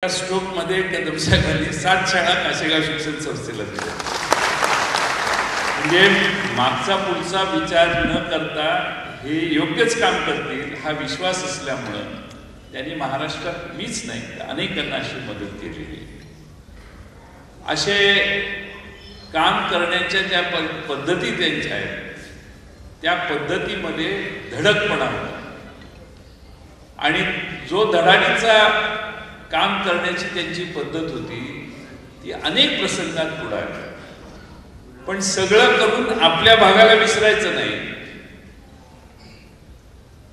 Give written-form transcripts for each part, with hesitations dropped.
Stroke मध्ये कदम साहेबांनी 7 शाळा काशेगाव शिक्षण संस्थेला दिल्या. म्हणजे मागचा पुढचा विचार न करता हे योग्यच काम करतील हा विश्वास असल्यामुळे त्यांनी महाराष्ट्रात मीच नाही अनेकांना अशी मदत केलेली. असे काम करण्याच्या ज्या पद्धती त्यांच्या आहेत त्या पद्धतीमध्ये धडकपणा होता आणि जो धडाडीचा काम करण्याची त्यांची पद्धत होती ती अनेक प्रसंगात पुढे आली. पण सगळं करून आपल्या भागाला विसरायचं नाही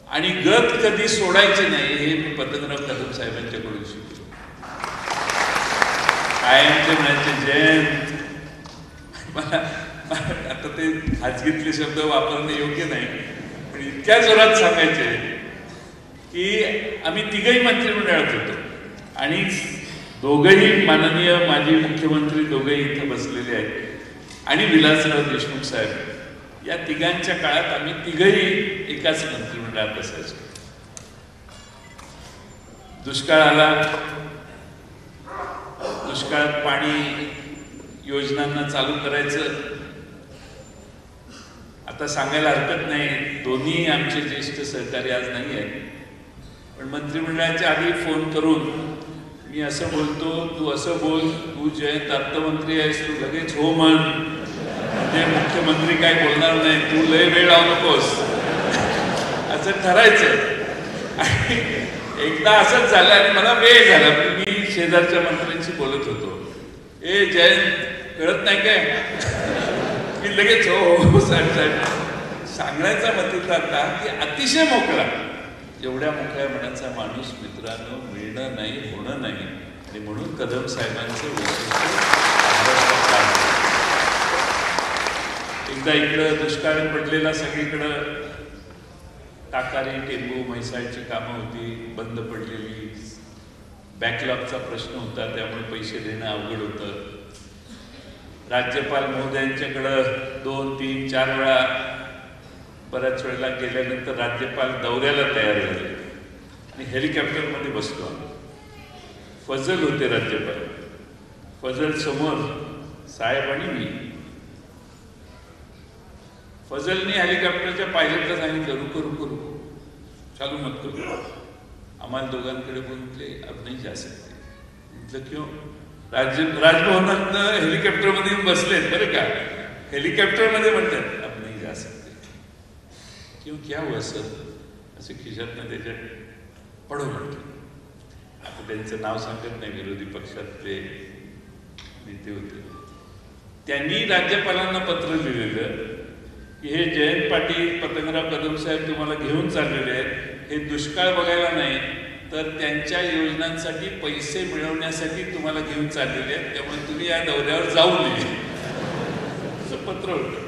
आणि गत कधी सोडायचे नाही हे मी पतंगराव कदम साहेबांच्याकडून शिकलो. कायमचे म्हणायचे जयंत, मला आता ते खाजगीतले शब्द वापरणे योग्य नाही पण इतक्या जोरात सांगायचे की आम्ही तिघही मंत्रिमंडळात होतो आणि दोघंही माननीय माजी मुख्यमंत्री दोघंही इथे बसलेले आहेत आणि विलासराव देशमुख साहेब या तिघांच्या काळात आम्ही तिघही एकाच मंत्रिमंडळात असायचो. दुष्काळ आला, दुष्काळात पाणी योजनांना चालू करायचं. आता सांगायला हरकत नाही दोन्ही आमचे ज्येष्ठ सहकारी आज नाही आहेत पण मंत्रिमंडळाच्या आधी फोन करून मी असं बोलतो तू असं बोल, तू जयंत अर्थमंत्री आहेस तू लगेच हो म्हण, म्हणजे मुख्यमंत्री काय बोलणार नाही, तू लय वेळ लावू नकोस असं ठरायचं. आणि एकदा असंच झालं आणि मला वेळ झाला मी शेजारच्या मंत्र्यांशी बोलत होतो. ए जयंत कळत नाही काय की लगेच हो हो साहेब साहेब सांगण्याचा मतलब आता की अतिशय मोकळा. एवढ्या मोकळ्या मनाचा माणूस मित्रांनो मिळणं नाही होणं नाही आणि म्हणून कदम साहेबांचं एकदा इकडं दुष्काळ पडलेला सगळीकडं टाकारी टेंबू म्हैसाळची कामं होती बंद पडलेली, बॅकलॉगचा प्रश्न होता त्यामुळे पैसे देणं अवघड होतं. राज्यपाल महोदयांच्याकडं 2, 3, 4 वेळा बऱ्याच वेळेला गेल्यानंतर राज्यपाल दौऱ्याला तयार झाले आणि हेलिकॉप्टरमध्ये बसलो. फजल होते राज्यपाल, फजल समोर साहेब आणि मी. फजलने हेलिकॉप्टरच्या पायलटला सांगितलं रुको रुको रुको चालू मत करू. आम्हाला दोघांकडे बोलले अब नाही जा सकते. म्हटलं क्यों? राजभवनात हेलिकॉप्टरमध्ये बसलेत बरं का, हेलिकॉप्टरमध्ये म्हणतात अब नाही जा सकते. क्यों क्या हुआ सर? असे खिशातनं त्याच्यात पडो म्हटलं. आता त्यांचं नाव सांगत नाही, विरोधी पक्षातले नेते होते. त्यांनी राज्यपालांना पत्र लिहिलेलं की हे जयंत पाटील पतंगराव कदम साहेब तुम्हाला घेऊन चाललेले आहेत, हे दुष्काळ बघायला नाही तर त्यांच्या योजनांसाठी पैसे मिळवण्यासाठी तुम्हाला घेऊन चाललेले आहेत, त्यामुळे तुम्ही या दौऱ्यावर जाऊ नये असं पत्र होतं.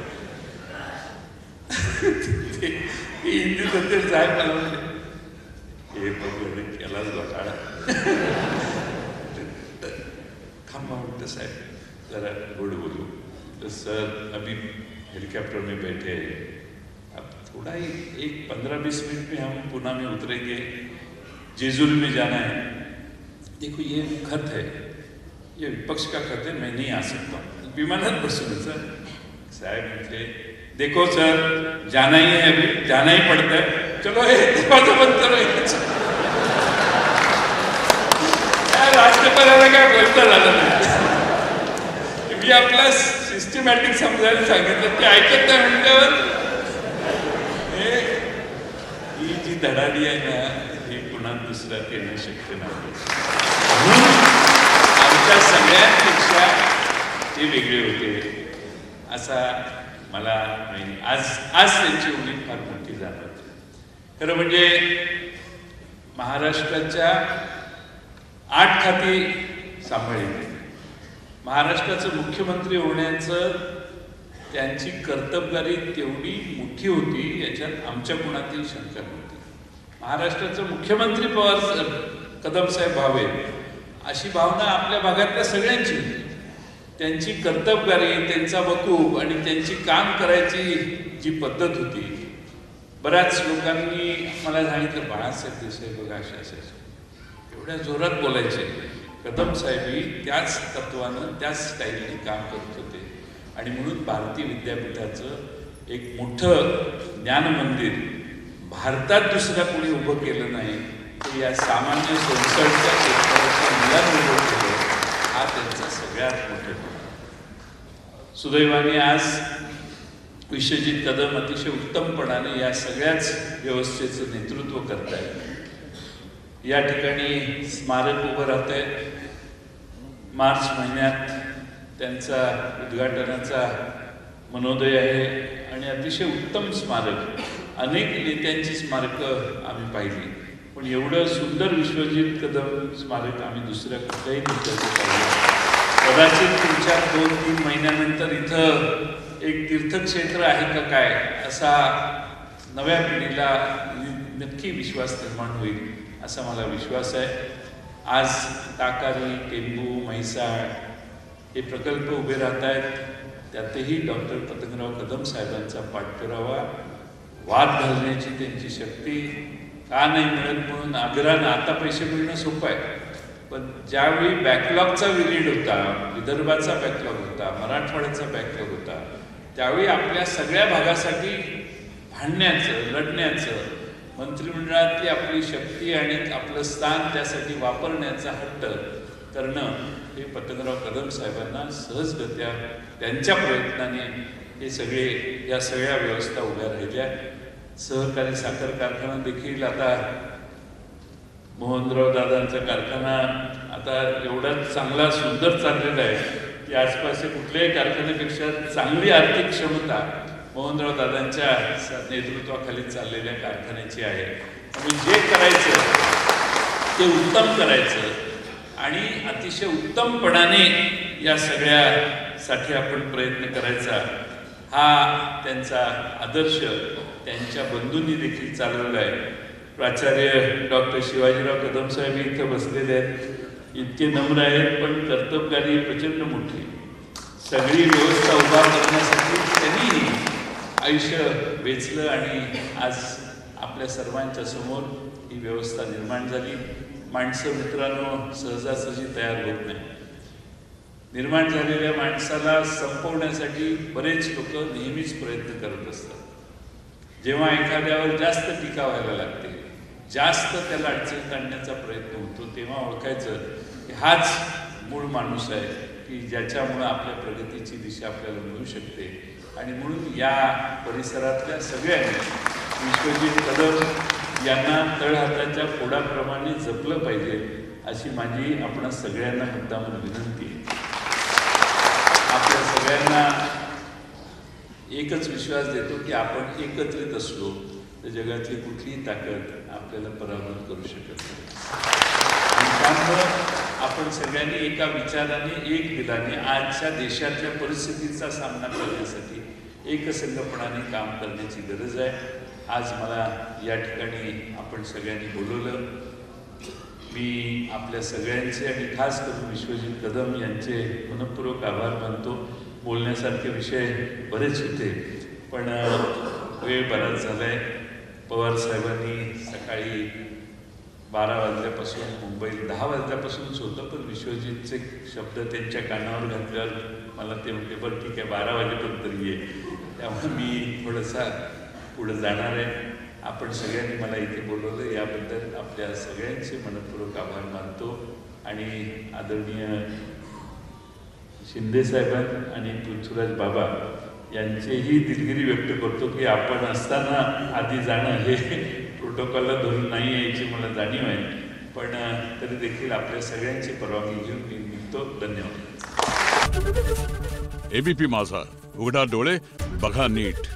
हिंदी सत्य साहेब मला म्हणले हे बघ केलाच घोटाळा. थांबा म्हणतं साहेब जरा गोड बोलू. तो सर अभी हेलीकॉप्टर में बैठे हैं, अब थोड़ा ही एक 15-20 मिनट में हम पुणे में उतरेंगे, जेजुरी में जाना है. देखो ये खत है, ये विपक्ष का खत है, मैं नहीं आ सकता. विमानात बसून सर साहेब म्हटले देखो सर जाना ही है अभी, जाना ही पड़ता है, चलो दरवाजा बंद करो. राष्ट्रपतीला काय बोलता झालं नाही. मी आपला सिस्टमॅटिक समजायला सांगितलं ते ऐकत नाही म्हटल्यावर ही जी धडाडी आहे ना हे पुन्हा दुसऱ्यात येणं शक्य नाही. आमच्या सगळ्यांपेक्षा ते वेगळे होते असा मला आज त्यांची उणीव फार मोठी जाणवते. खरं म्हणजे महाराष्ट्राच्या 8 खाती सांभाळली. महाराष्ट्राचं मुख्यमंत्री होण्याचं त्यांची कर्तबगारी तेवढी मोठी होती याच्यात आमच्या कुणातही शंका नव्हती. महाराष्ट्राचं मुख्यमंत्री कदम साहेब व्हावे अशी भावना आपल्या भागातल्या सगळ्यांची होती. त्यांची कर्तबगारी, त्यांचा वकूफ आणि त्यांची काम करायची जी पद्धत होती. बऱ्याच लोकांनी मला सांगितलं बाळासाहेब देसाई बघा अशा एवढ्या जोरात बोलायचे कदम साहेबही त्याच तत्वानं त्याच स्टाईलने काम करत होते आणि म्हणून भारतीय विद्यापीठाचं एक मोठं ज्ञान मंदिर भारतात दुसऱ्या कोणी उभं केलं नाही, तर या सामान्य 67च्या शेतकऱ्याच्या मुलांनी उभं केलं. हा त्यांचा सगळ्यात मोठा सुदैवाने आज विश्वजित कदम अतिशय उत्तमपणाने या सगळ्याच व्यवस्थेचं नेतृत्व करत आहेत. या ठिकाणी स्मारक उभं राहत आहे. मार्च महिन्यात त्यांचा उद्घाटनाचा मनोदय आहे आणि अतिशय उत्तम स्मारक. अनेक नेत्यांची स्मारकं आम्ही पाहिली, पण एवढं सुंदर विश्वजित कदम स्मारक आम्ही दुसऱ्या कुठल्याही नेत्याचं पाहिलं. कदाचित पुढच्या 2-3 महिन्यानंतर इथं एक तीर्थक्षेत्र आहे का काय असा नव्या पिढीला नक्की विश्वास निर्माण होईल असा मला विश्वास आहे. आज ताकारी, टेंबू, म्हैसाळ हे प्रकल्प उभे राहत आहेत. त्यातही डॉक्टर पतंगराव कदम साहेबांचा पाठपुरावा, वाद घालण्याची त्यांची शक्ती का नाही मिळत म्हणून आग्रहानं आता पैसे मिळणं सोपं आहे, पण ज्यावेळी बॅकलॉगचा विलीड होता, विदर्भाचा बॅकलॉग होता, मराठवाड्याचा बॅकलॉग होता, त्यावेळी आपल्या सगळ्या भागासाठी भांडण्याचं, लढण्याचं, मंत्रिमंडळातली आपली शक्ती आणि आपलं स्थान त्यासाठी वापरण्याचा हट्ट करणं हे पतंगराव कदम साहेबांना सहजगत्या त्यांच्या प्रयत्नाने हे या सगळ्या व्यवस्था उभ्या राहिल्या. सहकारी साखर कारखाना देखील आता मोहनराव दादांचा कारखाना आता एवढा चांगला सुंदर चाललेला आहे की आसपासच्या कुठल्याही कारखान्यापेक्षा चांगली आर्थिक क्षमता मोहनराव दादांच्या नेतृत्वाखाली चाललेल्या कारखान्याची आहे. आणि जे करायचं ते उत्तम करायचं आणि अतिशय उत्तमपणाने या सगळ्यासाठी आपण प्रयत्न करायचा. हा त्यांचा आदर्श त्यांच्या बंधूंनी देखील चालवला आहे. प्राचार्य डॉक्टर शिवाजीराव कदम साहेब इथं बसलेले आहेत. इतके नम्र आहेत पण कर्तबगारी प्रचंड मोठी. सगळी व्यवस्था उभा करण्यासाठी त्यांनी आयुष्य वेचलं आणि आज आपल्या सर्वांच्या समोर ही व्यवस्था निर्माण झाली. माणसं मित्रांनो सहजासहजी तयार होत नाही. निर्माण झालेल्या माणसाला संपवण्यासाठी बरेच लोक नेहमीच प्रयत्न करत असतात. जेव्हा एखाद्यावर जास्त टीका व्हायला लागते, जास्त त्याला अडचणीत आणण्याचा प्रयत्न होतो, तेव्हा ओळखायचं की हाच मूळ माणूस आहे की ज्याच्यामुळं आपल्या प्रगतीची दिशा आपल्याला मिळू शकते. आणि म्हणून या परिसरातल्या सगळ्यांनी विश्वजित कदम यांना तळहाताच्या फोडाप्रमाणे जपलं पाहिजे अशी माझी आपणा सगळ्यांना मुद्दामून विनंती आहे. आपल्या सगळ्यांना एकच विश्वास देतो की आपण एकत्रित असलो तर जगातली कुठलीही ताकद आपल्याला पराभूत करू शकत नाही. त्यामुळं आपण सगळ्यांनी एका विचाराने, एक दिलाने आजच्या देशातल्या परिस्थितीचा सामना करण्यासाठी एकसंघपणाने काम करण्याची गरज आहे. आज मला या ठिकाणी आपण सगळ्यांनी बोलवलं. मी आपल्या सगळ्यांचे आणि खास करून विश्वजित कदम यांचे मनपूर्वक आभार मानतो. बोलण्यासारखे विषय बरेच होते पण वेळ बराच झाला आहे. पवार साहेबांनी सकाळी 12 वाजल्यापासून मुंबईत 10 वाजल्यापासूनच होतं, पण विश्वजितचे शब्द त्यांच्या कानावर घातल्यावर मला ते म्हणते बरं ठीक आहे 12 वाजेपर्यंत ये. त्यामुळे मी थोडंसा पुढं जाणार आहे. आपण सगळ्यांनी मला इथे बोलवलं याबद्दल आपल्या सगळ्यांचे मनपूर्वक आभार मानतो. आणि आदरणीय शिंदे साहेबां आणि पृथ्वीराज बाबा यांचेही दिलगिरी व्यक्त करतो की आपण असताना आधी जाणं हे प्रोटोकॉलला धरून नाही यायची मला जाणीव आहे, पण तरी देखील आपल्या सगळ्यांची परवानगी घेऊन मी निघतो. धन्यवाद. एबीपी माझा, उघडा डोळे बघा नीट.